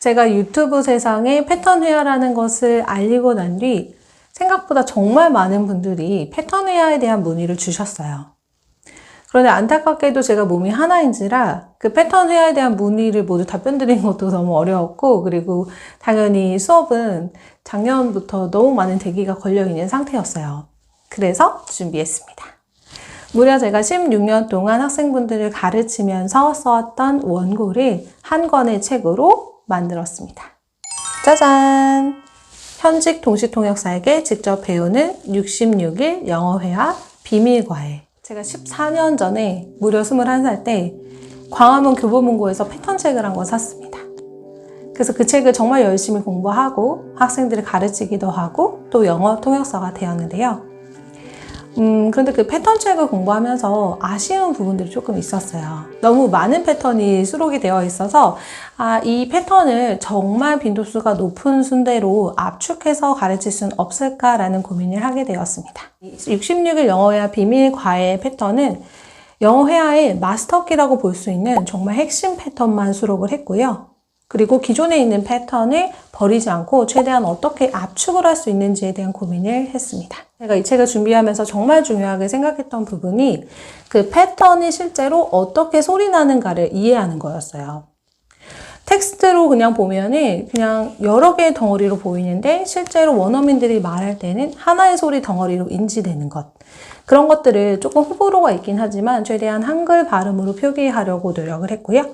제가 유튜브 세상에 패턴 회화라는 것을 알리고 난 뒤 생각보다 정말 많은 분들이 패턴 회화에 대한 문의를 주셨어요. 그런데 안타깝게도 제가 몸이 하나인지라 그 패턴 회화에 대한 문의를 모두 답변 드린 것도 너무 어려웠고, 그리고 당연히 수업은 작년부터 너무 많은 대기가 걸려있는 상태였어요. 그래서 준비했습니다. 무려 제가 16년 동안 학생분들을 가르치면서 써왔던 원고를 한 권의 책으로 만들었습니다. 짜잔! 현직 동시통역사에게 직접 배우는 66일 영어회화 비밀과외. 제가 14년 전에 무려 21살 때 광화문 교보문고에서 패턴책을 한 권 샀습니다. 그래서 그 책을 정말 열심히 공부하고 학생들을 가르치기도 하고 또 영어 통역사가 되었는데요. 그런데 그 패턴책을 공부하면서 아쉬운 부분들이 조금 있었어요. 너무 많은 패턴이 수록이 되어 있어서 이 패턴을 정말 빈도수가 높은 순대로 압축해서 가르칠 수는 없을까라는 고민을 하게 되었습니다. 66일 영어회화 비밀 과외 패턴은 영어회화의 마스터키라고 볼 수 있는 정말 핵심 패턴만 수록을 했고요. 그리고 기존에 있는 패턴을 버리지 않고 최대한 어떻게 압축을 할 수 있는지에 대한 고민을 했습니다. 제가 이 책을 준비하면서 정말 중요하게 생각했던 부분이 그 패턴이 실제로 어떻게 소리 나는가를 이해하는 거였어요. 텍스트로 그냥 보면은 그냥 여러 개의 덩어리로 보이는데 실제로 원어민들이 말할 때는 하나의 소리 덩어리로 인지되는 것. 그런 것들을 조금 호불호가 있긴 하지만 최대한 한글 발음으로 표기하려고 노력을 했고요.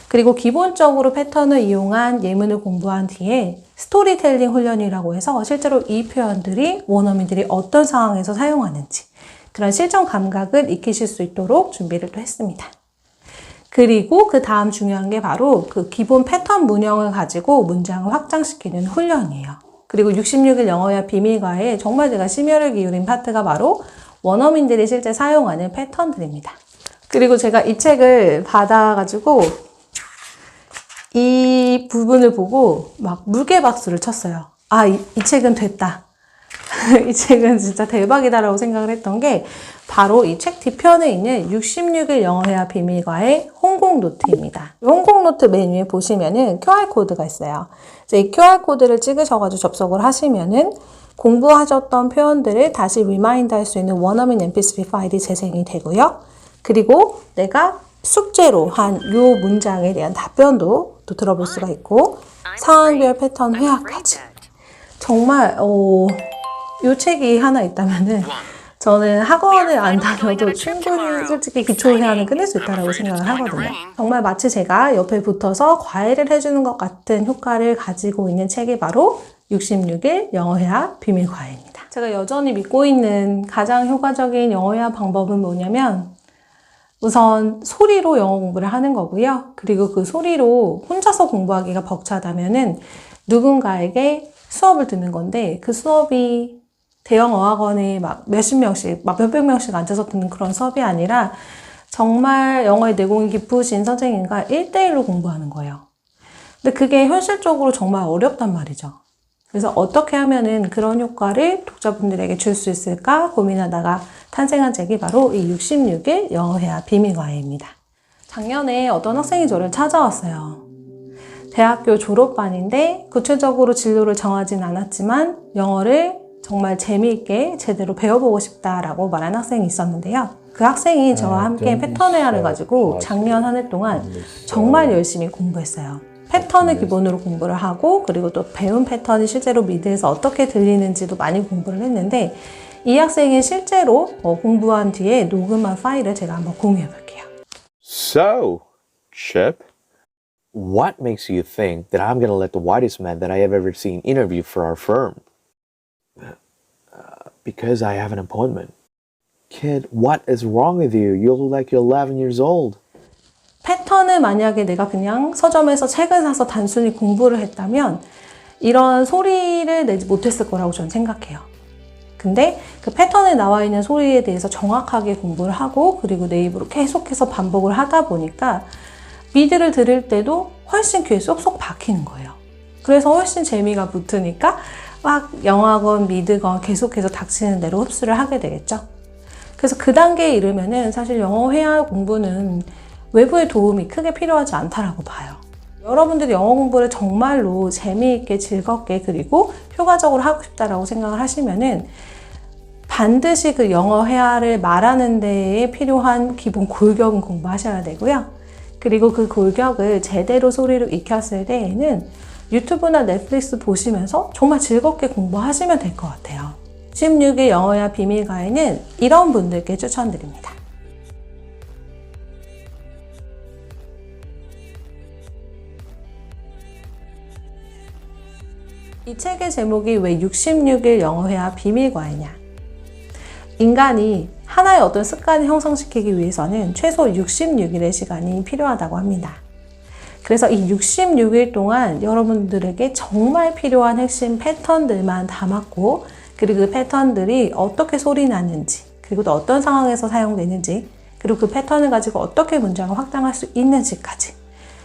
그리고 기본적으로 패턴을 이용한 예문을 공부한 뒤에 스토리텔링 훈련이라고 해서 실제로 이 표현들이 원어민들이 어떤 상황에서 사용하는지 그런 실전 감각을 익히실 수 있도록 준비를 또 했습니다. 그리고 그 다음 중요한 게 바로 그 기본 패턴 문형을 가지고 문장을 확장시키는 훈련이에요. 그리고 66일 영어회화 비밀과에 정말 제가 심혈을 기울인 파트가 바로 원어민들이 실제 사용하는 패턴들입니다. 그리고 제가 이 책을 받아가지고 이 부분을 보고 막 물개박수를 쳤어요. 이 책은 됐다. 이 책은 진짜 대박이다라고 생각을 했던 게 바로 이 책 뒤편에 있는 66일 영어회화 비밀과의 홍콩노트입니다. 홍콩노트 메뉴에 보시면은 QR코드가 있어요. 이 QR코드를 찍으셔가지고 접속을 하시면은 공부하셨던 표현들을 다시 리마인드 할 수 있는 원어민 mp3 파일이 재생이 되고요. 그리고 내가 숙제로 한 요 문장에 대한 답변도 또 들어볼 수가 있고 상황별 패턴 회화까지. 정말 요 책이 하나 있다면은 저는 학원을 안 다녀도 충분히 솔직히 기초 회화는 끝낼 수 있다고 생각을 하거든요. 정말 마치 제가 옆에 붙어서 과외를 해주는 것 같은 효과를 가지고 있는 책이 바로 66일 영어회화 비밀과외입니다. 제가 여전히 믿고 있는 가장 효과적인 영어회화 방법은 뭐냐면 우선 소리로 영어 공부를 하는 거고요. 그리고 그 소리로 혼자서 공부하기가 벅차다면은 누군가에게 수업을 듣는 건데 그 수업이 대형 어학원에 막 몇십 명씩, 막 몇백 명씩 앉아서 듣는 그런 수업이 아니라 정말 영어의 내공이 깊으신 선생님과 1대1로 공부하는 거예요. 근데 그게 현실적으로 정말 어렵단 말이죠. 그래서 어떻게 하면은 그런 효과를 독자분들에게 줄 수 있을까 고민하다가 탄생한 책이 바로 이 66일 영어회화 비밀과외입니다. 작년에 어떤 학생이 저를 찾아왔어요. 대학교 졸업반인데 구체적으로 진로를 정하진 않았지만 영어를 정말 재미있게 제대로 배워보고 싶다라고 말한 학생이 있었는데요. 그 학생이 저와 함께 패턴 회화를 가지고 작년 한 해 동안 정말 열심히 공부했어요. 패턴을 기본으로 공부를 하고 그리고 또 배운 패턴이 실제로 미드에서 어떻게 들리는지도 많이 공부를 했는데 이 학생이 실제로 공부한 뒤에 녹음한 파일을 제가 한번 공유해 볼게요. So, Chip, what makes you think that I'm going to let the whitest man that I have ever seen interview for our firm? Because I have an appointment. Kid, what is wrong with you? You look like you're 11 years old. 패턴을 만약에 내가 그냥 서점에서 책을 사서 단순히 공부를 했다면 이런 소리를 내지 못했을 거라고 저는 생각해요. 근데 그 패턴에 나와 있는 소리에 대해서 정확하게 공부를 하고 그리고 내 입으로 계속해서 반복을 하다 보니까 미드를 들을 때도 훨씬 귀에 쏙쏙 박히는 거예요. 그래서 훨씬 재미가 붙으니까 막 영어학원, 미드건 계속해서 닥치는 대로 흡수를 하게 되겠죠. 그래서 그 단계에 이르면은 사실 영어 회화 공부는 외부의 도움이 크게 필요하지 않다라고 봐요. 여러분들이 영어 공부를 정말로 재미있게 즐겁게 그리고 효과적으로 하고 싶다라고 생각을 하시면은 반드시 그 영어 회화를 말하는 데에 필요한 기본 골격은 공부하셔야 되고요. 그리고 그 골격을 제대로 소리로 익혔을 때에는 유튜브나 넷플릭스 보시면서 정말 즐겁게 공부하시면 될 것 같아요. 16일 영어회화 비밀과에는 이런 분들께 추천드립니다. 이 책의 제목이 왜 66일 영어회화 비밀과이냐? 인간이 하나의 어떤 습관을 형성시키기 위해서는 최소 66일의 시간이 필요하다고 합니다. 그래서 이 66일 동안 여러분들에게 정말 필요한 핵심 패턴들만 담았고, 그리고 그 패턴들이 어떻게 소리 나는지, 그리고 또 어떤 상황에서 사용되는지, 그리고 그 패턴을 가지고 어떻게 문장을 확장할 수 있는지까지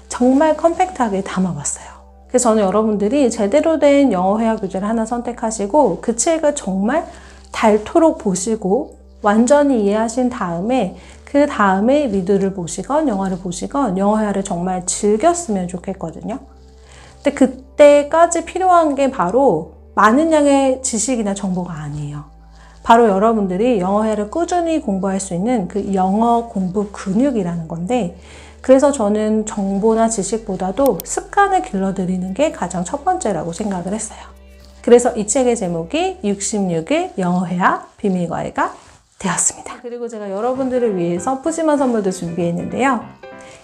정말 컴팩트하게 담아봤어요. 그래서 저는 여러분들이 제대로 된 영어 회화 교재를 하나 선택하시고 그 책을 정말 닳도록 보시고 완전히 이해하신 다음에 그 다음에 리드를 보시건 영화를 보시건 영어 회화를 정말 즐겼으면 좋겠거든요. 근데 그때까지 필요한 게 바로 많은 양의 지식이나 정보가 아니에요. 바로 여러분들이 영어 회화를 꾸준히 공부할 수 있는 그 영어 공부 근육이라는 건데, 그래서 저는 정보나 지식보다도 습관을 길러드리는 게 가장 첫 번째라고 생각을 했어요. 그래서 이 책의 제목이 66일 영어회화 비밀과외가 되었습니다. 그리고 제가 여러분들을 위해서 푸짐한 선물도 준비했는데요.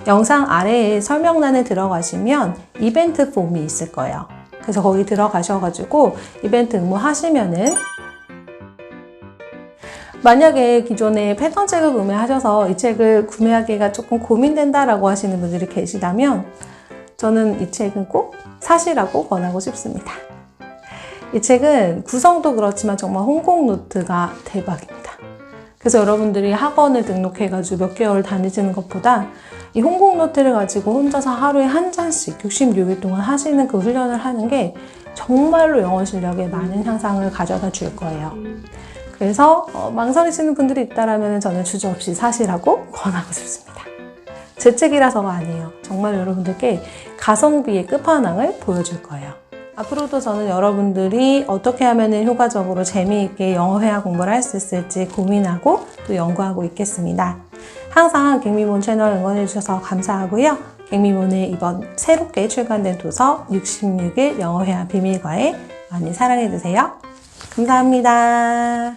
영상 아래에 설명란에 들어가시면 이벤트 폼이 있을 거예요. 그래서 거기 들어가셔가지고 이벤트 응모하시면은, 만약에 기존에 패턴책을 구매하셔서 이 책을 구매하기가 조금 고민된다라고 하시는 분들이 계시다면 저는 이 책은 꼭 사시라고 권하고 싶습니다. 이 책은 구성도 그렇지만 정말 홍콩 노트가 대박입니다. 그래서 여러분들이 학원을 등록해가지고 몇 개월 다니시는 것보다 이 홍콩 노트를 가지고 혼자서 하루에 한 잔씩 66일 동안 하시는 그 훈련을 하는 게 정말로 영어 실력에 많은 향상을 가져다 줄 거예요. 그래서 망설이시는 분들이 있다면 저는 주저없이 사시라고 권하고 싶습니다. 제 책이라서가 아니에요. 정말 여러분들께 가성비의 끝판왕을 보여줄 거예요. 앞으로도 저는 여러분들이 어떻게 하면 효과적으로 재미있게 영어 회화 공부를 할 수 있을지 고민하고 또 연구하고 있겠습니다. 항상 갱미몬 채널 응원해주셔서 감사하고요. 갱미몬의 이번 새롭게 출간된 도서 66일 영어 회화 비밀과에 많이 사랑해주세요. 감사합니다.